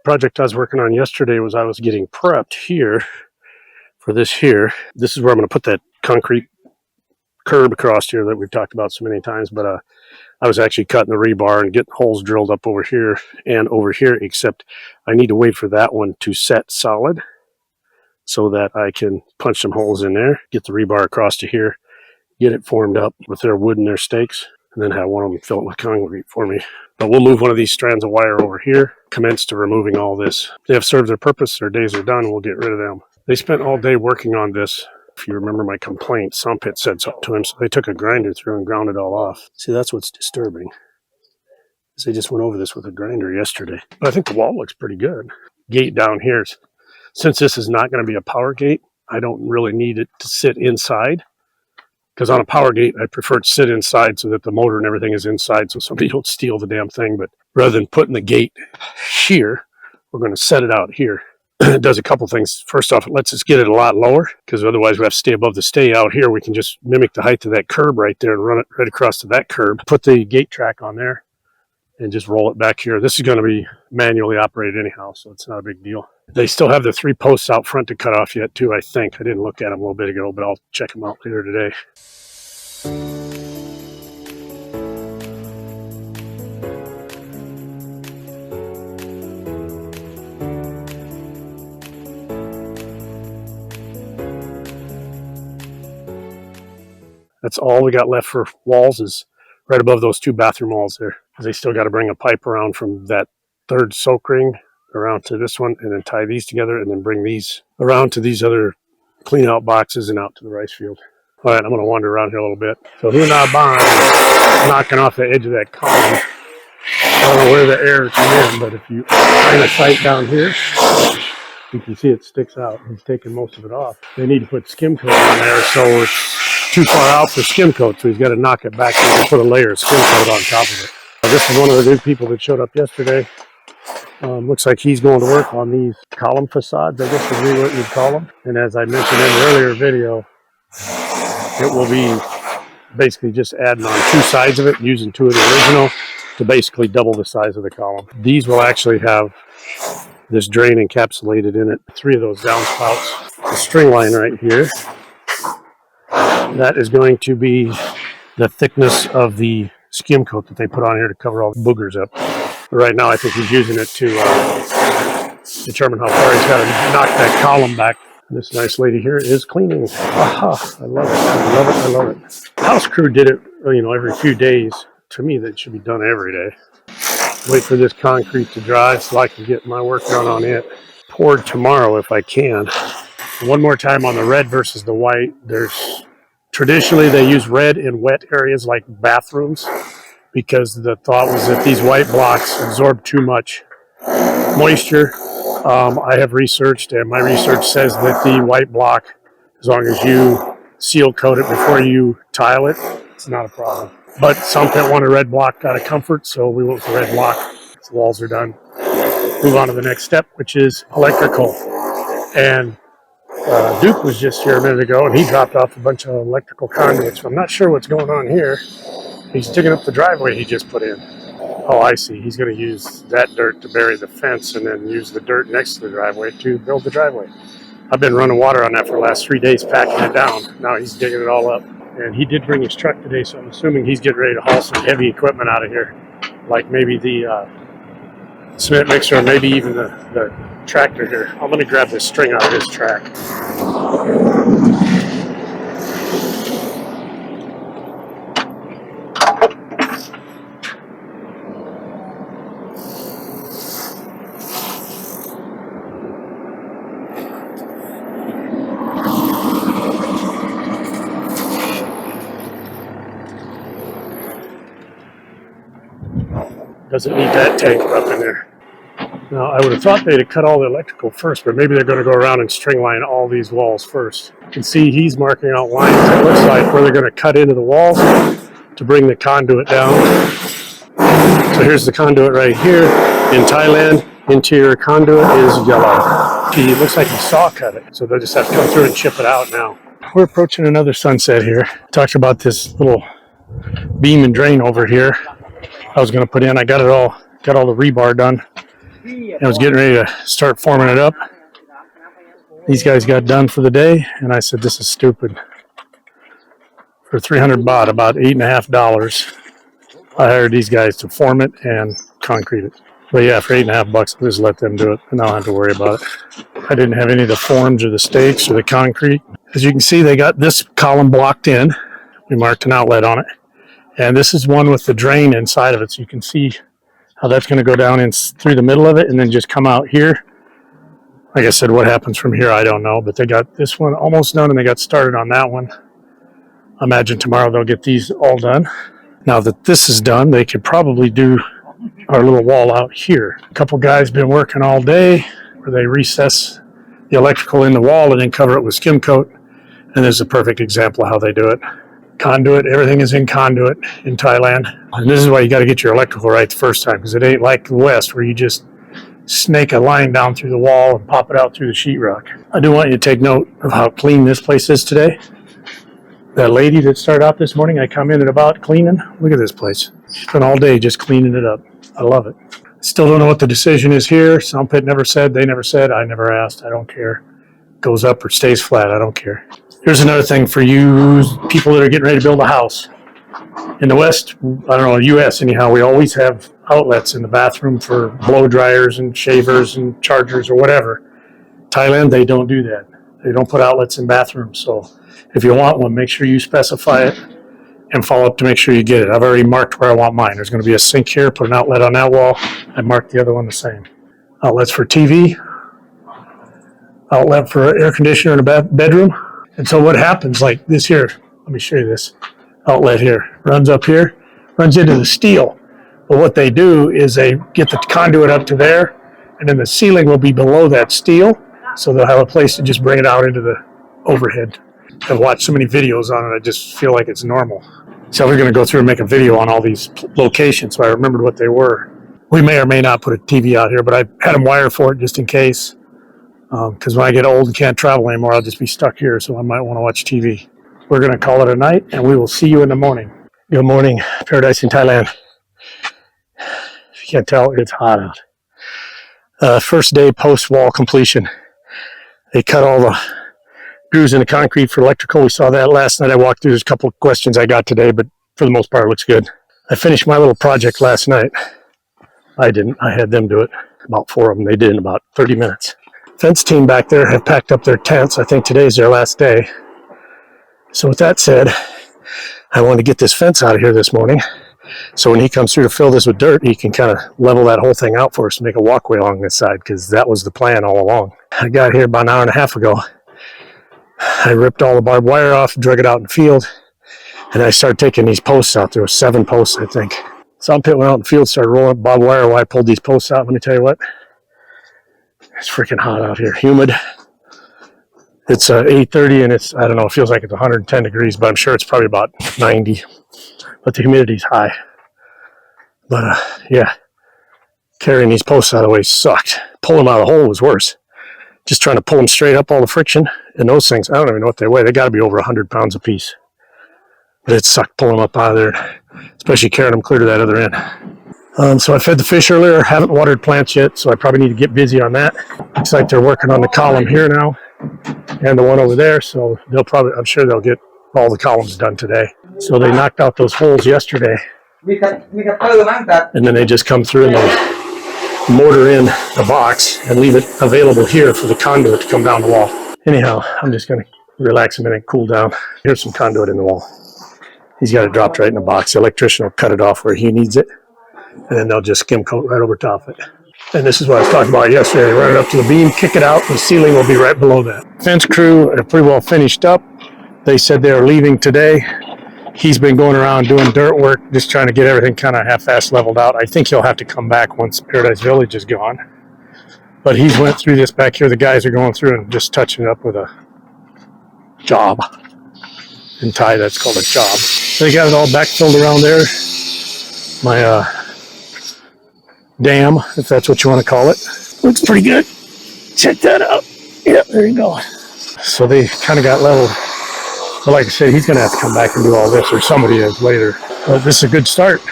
project I was working on yesterday was I was getting prepped here for this here. This is where I'm going to put that concrete curb across here that we've talked about so many times, but I was actually cutting the rebar and getting holes drilled up over here and over here, except I need to wait for that one to set solid so that I can punch some holes in there, get the rebar across to here, get it formed up with their wood and their stakes, and then have one of them fill it with concrete for me. But we'll move one of these strands of wire over here, commence to removing all this. They have served their purpose, their days are done, and we'll get rid of them. They spent all day working on this. If you remember my complaint, Sump had said something to him, so they took a grinder through and ground it all off. See, that's what's disturbing. They just went over this with a grinder yesterday. But I think the wall looks pretty good. Gate down here, since this is not going to be a power gate, I don't really need it to sit inside. Because on a power gate, I prefer to sit inside so that the motor and everything is inside so somebody don't steal the damn thing. But rather than putting the gate here, we're going to set it out here. It does a couple things. First off, it lets us get it a lot lower, because otherwise we have to stay above the stay. Out here, we can just mimic the height of that curb right there and run it right across to that curb. Put the gate track on there and just roll it back here. This is going to be manually operated anyhow, so it's not a big deal. They still have the 3 posts out front to cut off yet too, I think. I didn't look at them a little bit ago, but I'll check them out later today. That's all we got left for walls is right above those 2 bathroom walls there. They still got to bring a pipe around from that 3rd soak ring around to this one and then tie these together and then bring these around to these other clean out boxes and out to the rice field. All right, I'm going to wander around here a little bit. So here now, Bond knocking off the edge of that column. I don't know where the air came in, but if you find a sight down here, you can see it sticks out. He's taking most of it off. They need to put skim-coat on there, so it's too far out for skim-coat, so he's got to knock it back and put a layer of skim-coat on top of it. This is one of the new people that showed up yesterday. Looks like he's going to work on these column facades, I guess is what you'd call them. And as I mentioned in the earlier video, it will be basically just adding on 2 sides of it, using 2 of the original to basically double the size of the column. These will actually have this drain encapsulated in it. 3 of those downspouts. The string line right here. That is going to be the thickness of the skim coat that they put on here to cover all the boogers up. But right now I think he's using it to determine how far he's got to knock that column back. This nice lady here is cleaning. Aha, I love it. I love it. I love it. House crew did it, every few days. To me, that should be done every day. Wait for this concrete to dry so I can get my work done on it. Poured tomorrow if I can. One more time on the red versus the white. Traditionally they use red in wet areas like bathrooms because the thought was that these white blocks absorb too much moisture. I have researched, and my research says that the white block, as long as you seal coat it before you tile it, it's not a problem. But some that want a red block out of comfort, so we went with the red block. The walls are done. Move on to the next step, which is electrical. And Duke was just here a minute ago, and he dropped off a bunch of electrical conduits. So I'm not sure what's going on here. He's digging up the driveway he just put in. Oh, I see. He's going to use that dirt to bury the fence and then use the dirt next to the driveway to build the driveway. I've been running water on that for the last 3 days, packing it down. Now he's digging it all up. And he did bring his truck today, so I'm assuming he's getting ready to haul some heavy equipment out of here. Like maybe the cement mixer, or maybe even the tractor here. I'm going to grab this string out of his track. Doesn't need that tank up in there. Now, I would have thought they'd have cut all the electrical first, but maybe they're going to go around and string line all these walls first. You can see he's marking out lines, it looks like, where they're going to cut into the walls to bring the conduit down. So here's the conduit right here. In Thailand, interior conduit is yellow. Gee, it looks like he saw cut it, so they'll just have to come through and chip it out now. We're approaching another sunset here. Talked about this little beam and drain over here I was going to put in. I got all the rebar done. I was getting ready to start forming it up. These guys got done for the day, and I said, this is stupid. For 300 baht, about $8.50, I hired these guys to form it and concrete it. But yeah, for $8.50, I'll just let them do it, and I don't have to worry about it. I didn't have any of the forms or the stakes or the concrete. As you can see, they got this column blocked in. We marked an outlet on it. And this is one with the drain inside of it, so you can see how that's going to go down in through the middle of it and then just come out here. Like I said, what happens from here, I don't know. But they got this one almost done, and they got started on that one. I imagine tomorrow they'll get these all done. Now that this is done, they could probably do our little wall out here. A couple guys been working all day where they recess the electrical in the wall and then cover it with skim-coat. And this is a perfect example of how they do it. Conduit, everything is in conduit in Thailand. And this is why you got to get your electrical right the first time, because it ain't like the West where you just snake a line down through the wall and pop it out through the sheetrock. I do want you to take note of how clean this place is today. That lady that started out this morning, I commented about cleaning. Look at this place. She spent all day just cleaning it up. I love it. Still don't know what the decision is here. Some pit never said, they never said, I never asked. I don't care. Goes up or stays flat, I don't care. Here's another thing for you people that are getting ready to build a house. In the West, I don't know, US anyhow, we always have outlets in the bathroom for blow dryers and shavers and chargers or whatever. Thailand, they don't do that. They don't put outlets in bathrooms. So if you want one, make sure you specify it and follow up to make sure you get it. I've already marked where I want mine. There's going to be a sink here, put an outlet on that wall. I marked the other one the same. Outlets for TV, outlet for air conditioner in a bedroom. And so what happens, like this here, let me show you this outlet here, runs up here, runs into the steel. But what they do is they get the conduit up to there, and then the ceiling will be below that steel, so they'll have a place to just bring it out into the overhead. I've watched so many videos on it, I just feel like it's normal. So we're going to go through and make a video on all these locations, so I remembered what they were. We may or may not put a TV out here, but I had them wired for it just in case. Because when I get old and can't travel anymore, I'll just be stuck here, so I might want to watch TV. We're going to call it a night, and we will see you in the morning. Good morning, Paradise in Thailand. If you can't tell, it's hot out. First day post-wall completion. They cut all the grooves in the concrete for electrical. We saw that last night. I walked through. There's a couple of questions I got today, but for the most part, it looks good. I finished my little project last night. I didn't. I had them do it. About 4 of them. They did in about 30 minutes. Fence team back there have packed up their tents. I think today's their last day. So with that said, I want to get this fence out of here this morning. So when he comes through to fill this with dirt, he can kind of level that whole thing out for us and make a walkway along this side, because that was the plan all along. I got here about an hour and a half ago. I ripped all the barbed wire off, drug it out in the field, and I started taking these posts out. There were 7 posts, I think. Some pit went out in the field, started rolling up barbed wire while I pulled these posts out. Let me tell you what. It's freaking hot out here, humid. It's 8:30 and it's, I don't know, it feels like it's 110 degrees, but I'm sure it's probably about 90. But the humidity's high. But yeah, carrying these posts out of the way sucked. Pulling them out of the hole was worse. Just trying to pull them straight up, all the friction. And those things, I don't even know what they weigh. They got to be over 100 pounds a piece. But it sucked pulling them up out of there, especially carrying them clear to that other end. So I fed the fish earlier, haven't watered plants yet, so I probably need to get busy on that. Looks like they're working on the column here now and the one over there, so they'll probably, I'm sure they'll get all the columns done today. So they knocked out those holes yesterday, and then they just come through and they'll mortar in the box and leave it available here for the conduit to come down the wall. Anyhow, I'm just going to relax a minute, cool down. Here's some conduit in the wall. He's got it dropped right in the box. The electrician will cut it off where he needs it, and then they'll just skim coat right over top of it. And this is what I was talking about yesterday. Run it up to the beam, kick it out, and the ceiling will be right below that. Fence crew are pretty well finished up. They said they are leaving today. He's been going around doing dirt work, just trying to get everything kind of half-assed leveled out. I think he'll have to come back once Paradise Village is gone. But he's went through this back here. The guys are going through and just touching it up with a job. In Thai, that's called a job. They got it all backfilled around there. My dam, if that's what you want to call it. Looks pretty good. Check that out. Yep, there you go. So they kind of got leveled. But like I said, he's going to have to come back and do all this, or somebody is later. But this is a good start.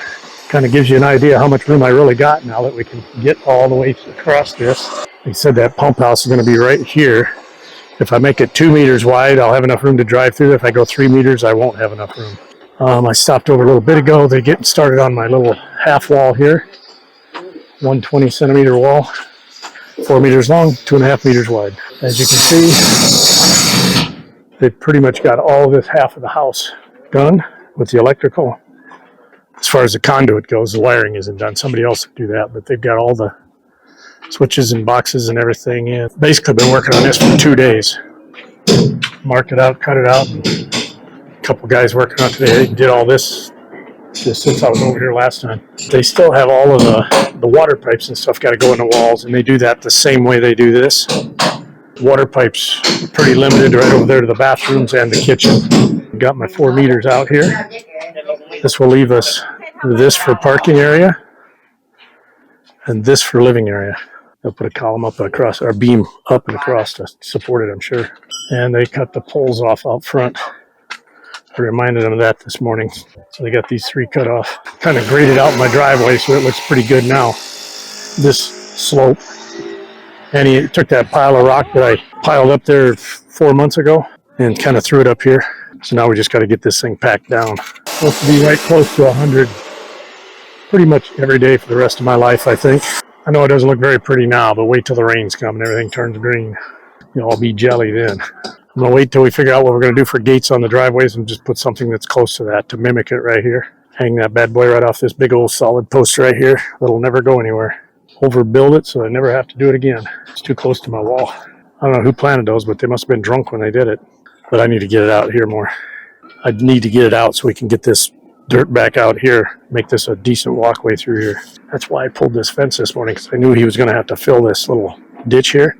Kind of gives you an idea how much room I really got now that we can get all the way across this. They said that pump house is going to be right here. If I make it 2 meters wide, I'll have enough room to drive through. If I go 3 meters, I won't have enough room. I stopped over a little bit ago. They're getting started on my little half wall here. 120 centimeter wall, 4 meters long, 2.5 meters wide. As you can see, they pretty much got all this half of the house done with the electrical. As far as the conduit goes, the wiring isn't done. Somebody else will do that, but they've got all the switches and boxes and everything in. Basically been working on this for 2 days. Marked it out, cut it out. A couple guys working on it today. They did all this just since I was over here last time. They still have all of the water pipes and stuff got to go in the walls, and they do that the same way they do this. Water pipes are pretty limited right over there to the bathrooms and the kitchen. Got my 4 meters out here. This will leave us this for parking area and this for living area. They'll put a column up and across, or beam up and across to support it, I'm sure. And they cut the poles off out front. I reminded them of that this morning. So they got these 3 cut off. Kind of graded out my driveway, so it looks pretty good now. This slope. And he took that pile of rock that I piled up there 4 months ago and kind of threw it up here. So now we just got to get this thing packed down. Supposed to be right close to 100 pretty much every day for the rest of my life, I think. I know it doesn't look very pretty now, but wait till the rains come and everything turns green. You'll all be jelly then. I'm going to wait till we figure out what we're going to do for gates on the driveways and just put something that's close to that to mimic it right here. Hang that bad boy right off this big old solid post right here. That'll never go anywhere. Overbuild it so I never have to do it again. It's too close to my wall. I don't know who planted those, but they must have been drunk when they did it. But I need to get it out here more. I need to get it out so we can get this dirt back out here, make this a decent walkway through here. That's why I pulled this fence this morning, because I knew he was going to have to fill this little ditch here.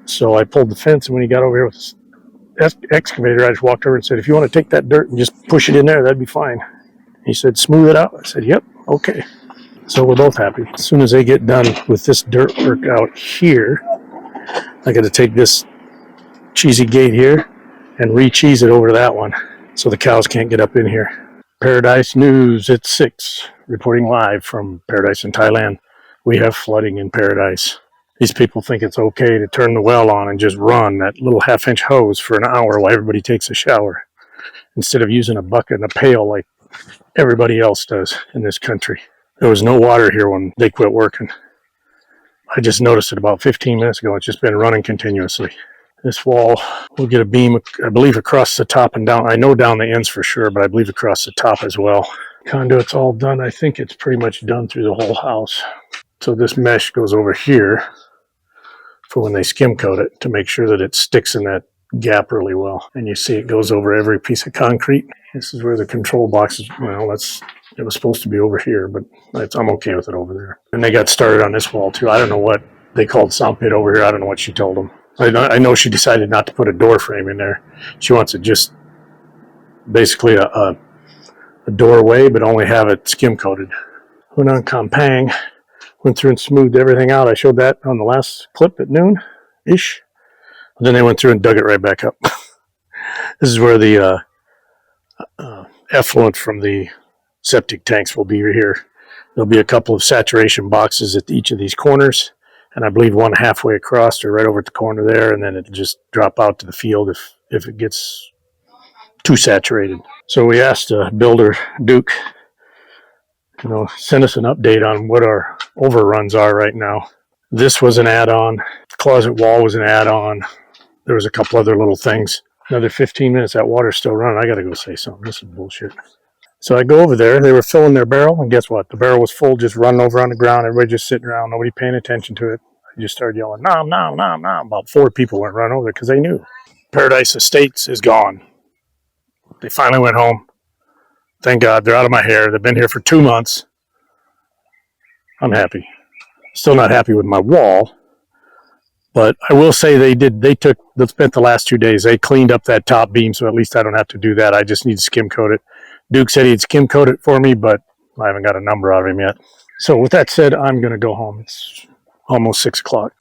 So I pulled the fence, and when he got over here with his excavator, I just walked over and said, if you want to take that dirt and just push it in there, that'd be fine. He said, smooth it out. I said, yep, okay. So we're both happy. As soon as they get done with this dirt work out here, I got to take this cheesy gate here and re-cheese it over to that one so the cows can't get up in here. Paradise News at 6, reporting live from Paradise in Thailand. We have flooding in Paradise. These people think it's okay to turn the well on and just run that little half-inch hose for an hour while everybody takes a shower, instead of using a bucket and a pail like everybody else does in this country. There was no water here when they quit working. I just noticed it about 15 minutes ago. It's just been running continuously. This wall will get a beam, I believe, across the top and down. I know down the ends for sure, but I believe across the top as well. Conduit's all done. I think it's pretty much done through the whole house. So this mesh goes over here for when they skim coat it to make sure that it sticks in that gap really well. And you see it goes over every piece of concrete. This is where the control box is. Well, it was supposed to be over here, but I'm okay with it over there. And they got started on this wall too. I don't know what they called sound pit over here. I don't know what she told them. I know she decided not to put a door frame in there. She wants it just basically a doorway, but only have it skim coated. Went on Compang, went through and smoothed everything out. I showed that on the last clip at noon-ish. Then they went through and dug it right back up. This is where the effluent from the septic tanks will be here. There'll be a couple of saturation boxes at each of these corners, and I believe one halfway across or right over at the corner there, and then it'll just drop out to the field if it gets too saturated. So we asked builder Duke, send us an update on what our overruns are right now. This was an add-on. Closet wall was an add-on. There was a couple other little things. Another 15 minutes, that water's still running. I got to go say something. This is bullshit. So I go over there. They were filling their barrel, and guess what? The barrel was full, just running over on the ground. Everybody just sitting around, nobody paying attention to it. I just started yelling, nom, nom, nom, nom. About 4 people went run over there because they knew. Paradise Estates is gone. They finally went home. Thank God. They're out of my hair. They've been here for 2 months. I'm happy. Still not happy with my wall. But I will say they spent the last 2 days. They cleaned up that top beam, so at least I don't have to do that. I just need to skim coat it. Duke said he'd skim coat it for me, but I haven't got a number out of him yet. So with that said, I'm going to go home. It's almost 6 o'clock.